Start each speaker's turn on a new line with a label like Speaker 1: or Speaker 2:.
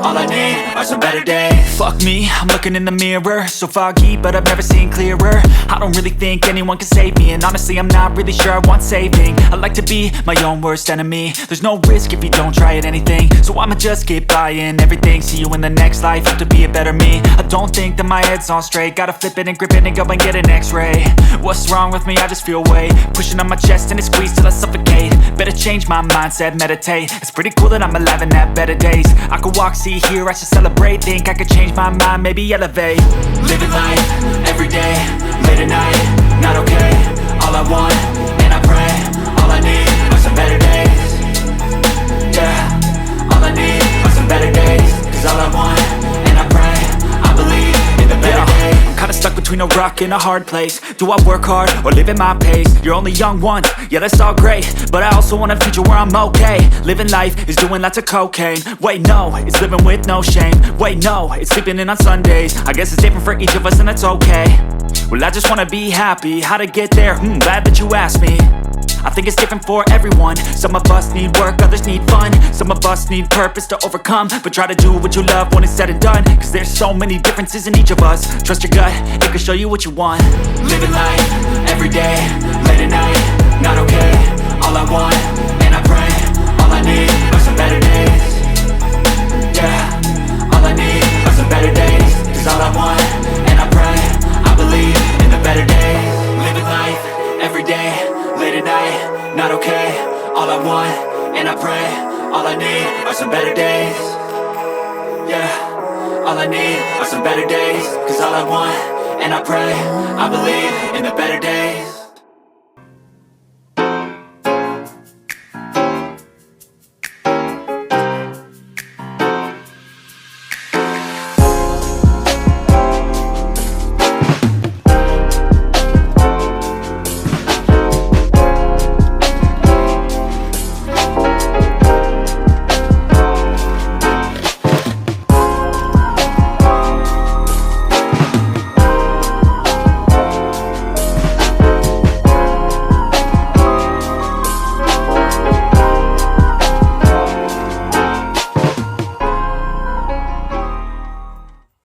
Speaker 1: all I need are some better days. Fuck me, I'm looking in the mirror, so foggy, but I've never seen clearer. I don't really think anyone can save me, and honestly I'm not really sure I want saving. I like to be my own worst enemy. There's no risk if you don't try at anything, so I'ma just keep buying everything. See you in the next life, have to be a better me. I don't think that my head's on straight, gotta flip it and grip it and go and get an x-ray. What's wrong with me? I just feel weight pushing on my chest and it squeezes till I suffocate. Better change my mindset, meditate. It's pretty cool that I'm alive and have better days. I could walk, see, hear, I should celebrate. Think I could change my mind, maybe elevate. Living life, everyday, late at night, not okay. All I want, and I pray, all I need are some better days. Yeah, all I need are some better days. Cause all I want, and I pray, I believe in the better days. I'm kinda stuck between a rock and a hard place. Do I work hard or live at my pace? You're only young once, yeah that's all great, but I also want a future where I'm okay. Living life is doing lots of cocaine. Wait no, it's living with no shame. Wait no, it's sleeping in on Sundays. I guess it's different for each of us and that's okay. Well I just wanna be happy, how to get there? Glad that you asked me. I think it's different for everyone. Some of us need work, others need fun. Some of us need purpose to overcome. But try to do what you love when it's said and done. Cause there's so many differences in each of us. Trust your gut, it can show you what you want. Living life, everyday, late at night, not okay. All I want, and I pray, all I need are some better days. Yeah, all I need are some better days. Cause all I want, and I pray, I believe in the better days. Living life, everyday, late at night, not okay. All I want, and I pray, all I need are some better days. Yeah, all I need are some better days. Cause all I want, and I pray, I believe in the better days.